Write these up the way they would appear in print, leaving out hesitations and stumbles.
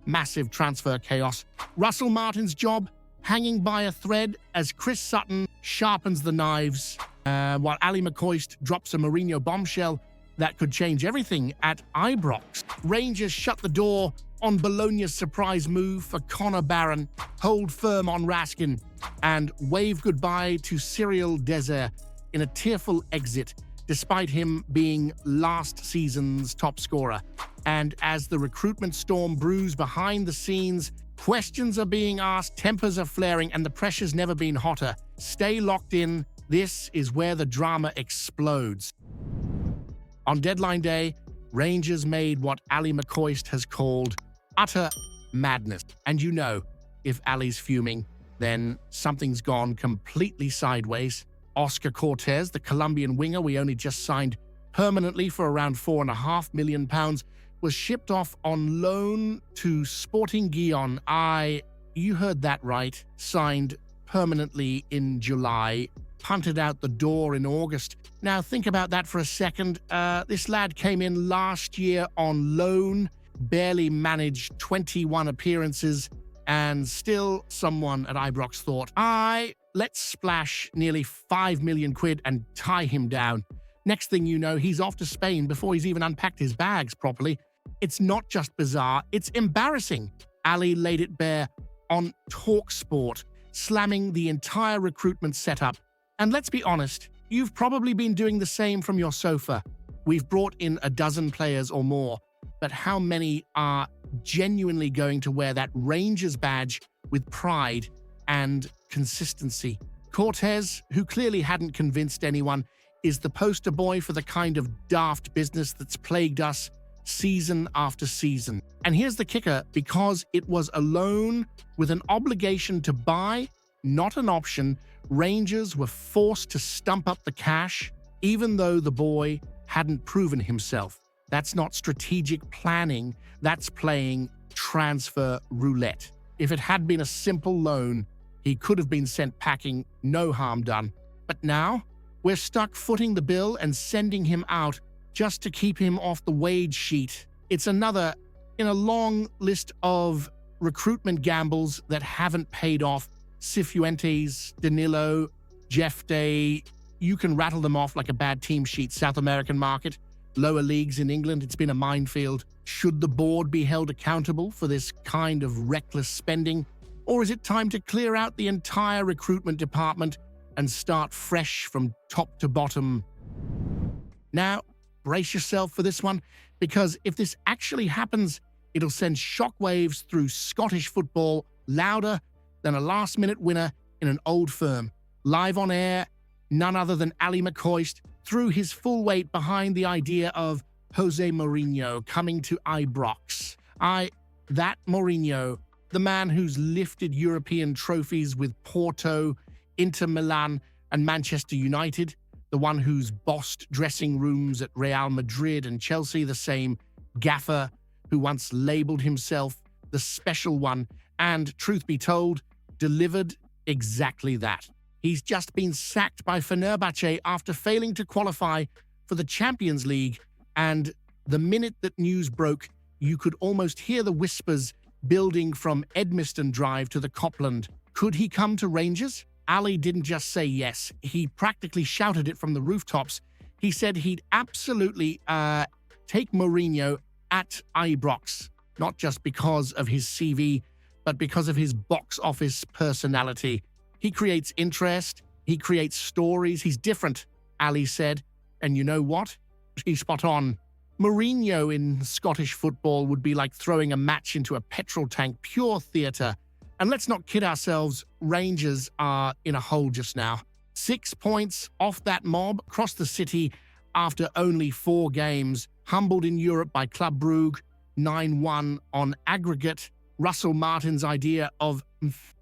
massive transfer chaos. Russell Martin's job, hanging by a thread as Chris Sutton sharpens the knives, while Ally McCoist drops a Mourinho bombshell that could change everything at Ibrox. Rangers shut the door on Bologna's surprise move for Connor Barron, hold firm on Raskin, and wave goodbye to Cyriel Dessers in a tearful exit, despite him being last season's top scorer. And as the recruitment storm brews behind the scenes, questions are being asked, tempers are flaring, and the pressure's never been hotter. Stay locked in. This is where the drama explodes. On deadline day, Rangers made what Ally McCoist has called utter madness. And you know, if Ally's fuming, then something's gone completely sideways. Oscar Cortez, the Colombian winger we only just signed permanently for around £4.5 million, was shipped off on loan to Sporting Gijon. You heard that right, signed permanently in July, punted out the door in August. Now think about that for a second. This lad came in last year on loan, barely managed 21 appearances, and still someone at Ibrox thought, let's splash nearly 5 million quid and tie him down. Next thing you know, he's off to Spain before he's even unpacked his bags properly. It's not just bizarre, it's embarrassing. Ally laid it bare on TalkSport, slamming the entire recruitment setup. And let's be honest, you've probably been doing the same from your sofa. We've brought in a dozen players or more, but how many are genuinely going to wear that Rangers badge with pride and consistency? Cortez, who clearly hadn't convinced anyone, is the poster boy for the kind of daft business that's plagued us season after season. And here's the kicker, because it was a loan with an obligation to buy, not an option, Rangers were forced to stump up the cash, even though the boy hadn't proven himself. That's not strategic planning, that's playing transfer roulette. If it had been a simple loan, he could have been sent packing, no harm done. But now, we're stuck footing the bill and sending him out just to keep him off the wage sheet. It's another in a long list of recruitment gambles that haven't paid off. Cifuentes, Danilo, Jeff Day, you can rattle them off like a bad team sheet. South American market, lower leagues in England, it's been a minefield. Should the board be held accountable for this kind of reckless spending? Or is it time to clear out the entire recruitment department and start fresh from top to bottom? Now, brace yourself for this one, because if this actually happens, it'll send shockwaves through Scottish football louder than a last-minute winner in an old firm. Live on air, none other than Ally McCoist threw his full weight behind the idea of Jose Mourinho coming to Ibrox. That Mourinho, the man who's lifted European trophies with Porto, Inter Milan, and Manchester United, the one who's bossed dressing rooms at Real Madrid and Chelsea, the same gaffer who once labeled himself the special one, and, truth be told, delivered exactly that. He's just been sacked by Fenerbahce after failing to qualify for the Champions League, and the minute that news broke, you could almost hear the whispers building from Edmiston Drive to the Copland. Could he come to Rangers? Ally didn't just say yes, he practically shouted it from the rooftops. He said he'd absolutely take Mourinho at Ibrox, not just because of his CV, but because of his box office personality. He creates interest, he creates stories, he's different, Ally said. And you know what? He's spot on. Mourinho in Scottish football would be like throwing a match into a petrol tank, pure theatre. And let's not kid ourselves, Rangers are in a hole just now. 6 points off that mob across the city after only 4 games, humbled in Europe by Club Brugge, 9-1 on aggregate. Russell Martin's idea of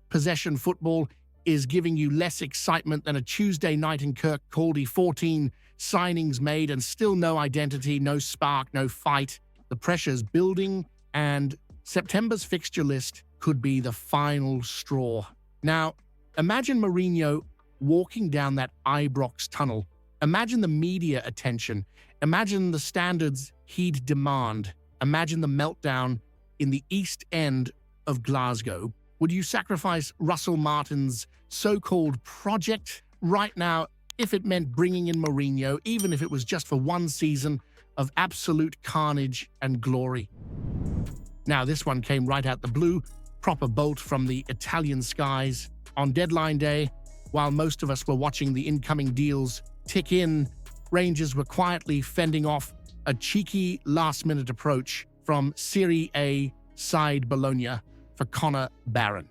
possession football is giving you less excitement than a Tuesday night in Kirkcaldy, 14 signings made and still no identity, no spark, no fight. The pressure's building, and September's fixture list could be the final straw. Now, imagine Mourinho walking down that Ibrox tunnel. Imagine the media attention. Imagine the standards he'd demand. Imagine the meltdown in the East End of Glasgow. Would you sacrifice Russell Martin's so-called project right now if it meant bringing in Mourinho, even if it was just for one season of absolute carnage and glory? Now, this one came right out the blue, proper bolt from the Italian skies. On deadline day, while most of us were watching the incoming deals tick in, Rangers were quietly fending off a cheeky last-minute approach from Serie A side Bologna for Connor Barron.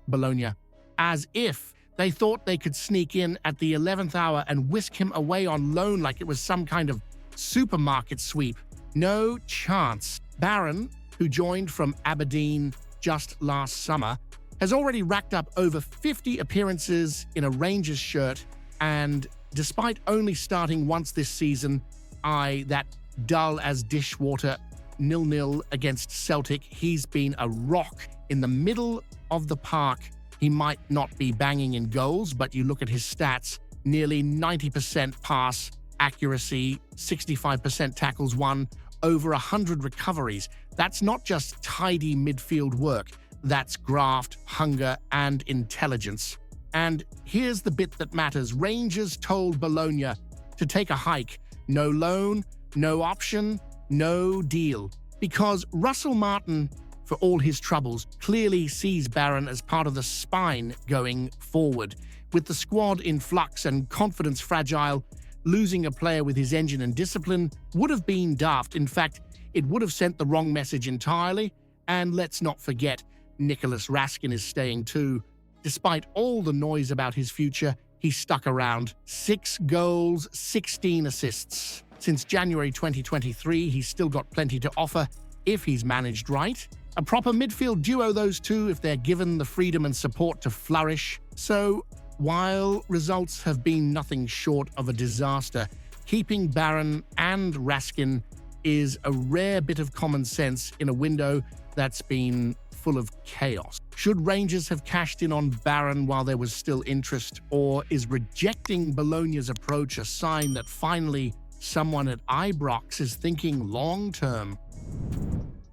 Bologna. As if they thought they could sneak in at the 11th hour and whisk him away on loan like it was some kind of supermarket sweep. No chance. Barron, who joined from Aberdeen just last summer, has already racked up over 50 appearances in a Rangers shirt, and despite only starting once this season, that dull as dishwater 0-0 against Celtic, he's been a rock in the middle of the park. He might not be banging in goals, but you look at his stats, nearly 90% pass accuracy, 65% tackles won, over 100 recoveries. That's not just tidy midfield work. That's graft, hunger, and intelligence. And here's the bit that matters. Rangers told Bologna to take a hike. No loan, no option, no deal. Because Russell Martin, for all his troubles, clearly sees Barron as part of the spine going forward. With the squad in flux and confidence fragile, losing a player with his engine and discipline would have been daft. In fact, it would have sent the wrong message entirely. And let's not forget, Nicholas Raskin is staying too. Despite all the noise about his future, he stuck around. 6 goals, 16 assists. Since January 2023, he's still got plenty to offer if he's managed right. A proper midfield duo, those two, if they're given the freedom and support to flourish. So, while results have been nothing short of a disaster, keeping Barron and Raskin is a rare bit of common sense in a window that's been full of chaos. Should Rangers have cashed in on Barron while there was still interest, or is rejecting Bologna's approach a sign that finally someone at Ibrox is thinking long-term?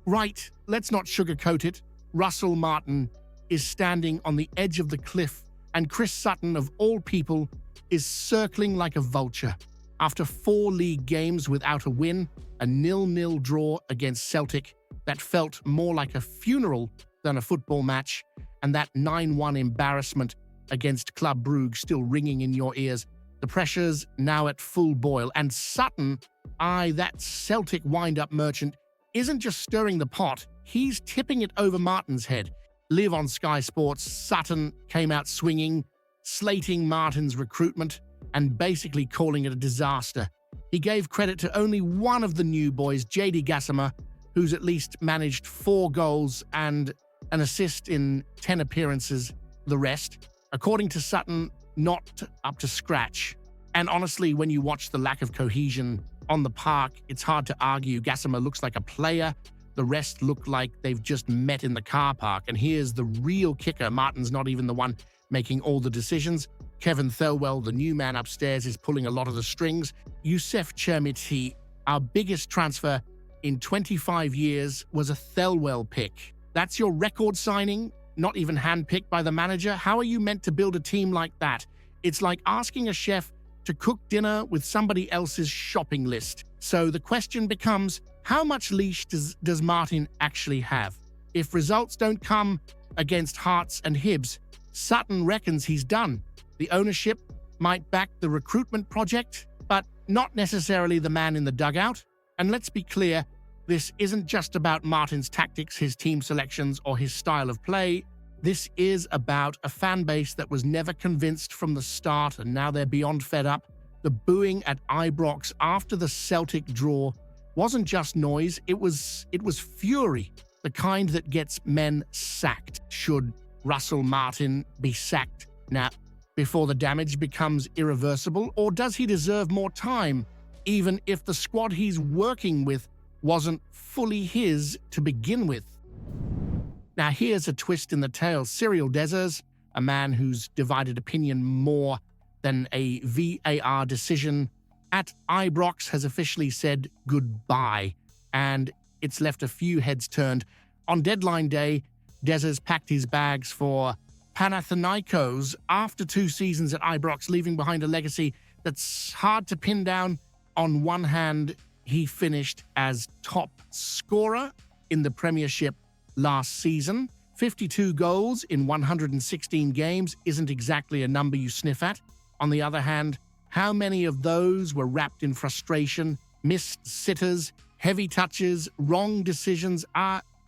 Right, let's not sugarcoat it. Russell Martin is standing on the edge of the cliff, and Chris Sutton, of all people, is circling like a vulture. After 4 league games without a win, a 0-0 draw against Celtic that felt more like a funeral than a football match, and that 9-1 embarrassment against Club Brugge still ringing in your ears, the pressure's now at full boil, and Sutton, that Celtic wind-up merchant, isn't just stirring the pot, he's tipping it over Martin's head. Live on Sky Sports, Sutton came out swinging, slating Martin's recruitment, and basically calling it a disaster. He gave credit to only one of the new boys, Djeidi Gassama, who's at least managed 4 goals and an assist in 10 appearances. The rest, according to Sutton, not up to scratch. And honestly, when you watch the lack of cohesion on the park, it's hard to argue. Gassama looks like a player. The rest look like they've just met in the car park. And here's the real kicker. Martin's not even the one making all the decisions. Kevin Thelwell, the new man upstairs, is pulling a lot of the strings. Youssef Chermiti, our biggest transfer in 25 years, was a Thelwell pick. That's your record signing, not even handpicked by the manager? How are you meant to build a team like that? It's like asking a chef to cook dinner with somebody else's shopping list. So the question becomes, how much leash does Martin actually have? If results don't come against Hearts and Hibs, Sutton reckons he's done. The ownership might back the recruitment project, but not necessarily the man in the dugout. And let's be clear, this isn't just about Martin's tactics, his team selections, or his style of play. This is about a fan base that was never convinced from the start, and now they're beyond fed up. The booing at Ibrox after the Celtic draw wasn't just noise, it was fury, the kind that gets men sacked. Should Russell Martin be sacked now before the damage becomes irreversible, or does he deserve more time, even if the squad he's working with wasn't fully his to begin with? Now here's a twist in the tale. Cyriel Dessers, a man who's divided opinion more than a VAR decision at Ibrox, has officially said goodbye. And it's left a few heads turned. On deadline day, Dessers packed his bags for Panathinaikos after 2 seasons at Ibrox, leaving behind a legacy that's hard to pin down. On one hand, he finished as top scorer in the Premiership last season. 52 goals in 116 games isn't exactly a number you sniff at. On the other hand, how many of those were wrapped in frustration, missed sitters, heavy touches, wrong decisions?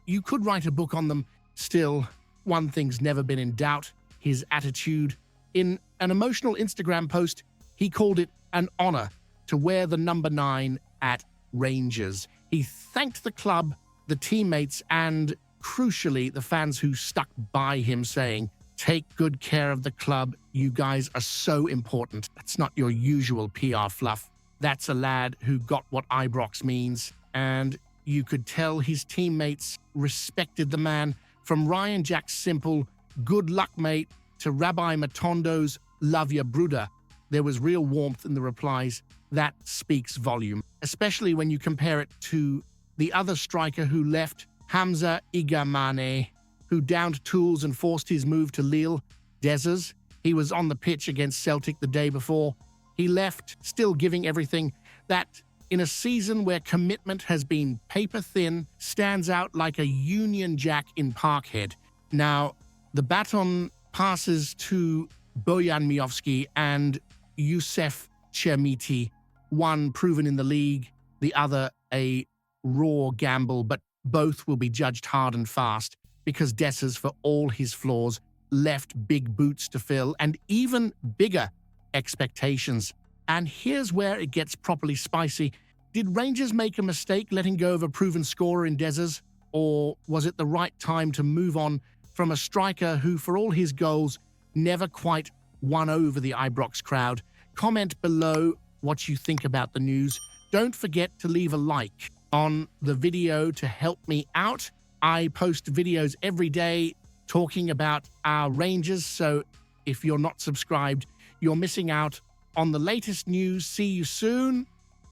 You could write a book on them. Still, one thing's never been in doubt: his attitude. In an emotional Instagram post, he called it an honor to wear the number 9 at Rangers. He thanked the club, the teammates, and crucially, the fans who stuck by him, saying, "Take good care of the club. You guys are so important." That's not your usual PR fluff. That's a lad who got what Ibrox means, and you could tell his teammates respected the man. From Ryan Jack's simple, "Good luck, mate," to Rabbi Matondo's "Love ya, Bruder," there was real warmth in the replies. That speaks volume, especially when you compare it to the other striker who left, Hamza Igamane, who downed tools and forced his move to Lille. Dessers, he was on the pitch against Celtic the day before. He left, still giving everything. That, in a season where commitment has been paper-thin, stands out like a Union Jack in Parkhead. Now, the baton passes to Bojan Miovski and Youssef Chermiti, one proven in the league, the other a raw gamble, but both will be judged hard and fast because Dessers, for all his flaws, left big boots to fill and even bigger expectations. And here's where it gets properly spicy. Did Rangers make a mistake letting go of a proven scorer in Dessers? Or was it the right time to move on from a striker who, for all his goals, never quite won over the Ibrox crowd? Comment below what you think about the news. Don't forget to leave a like on the video to help me out. I post videos every day talking about our Rangers, so if you're not subscribed, you're missing out on the latest news. See you soon.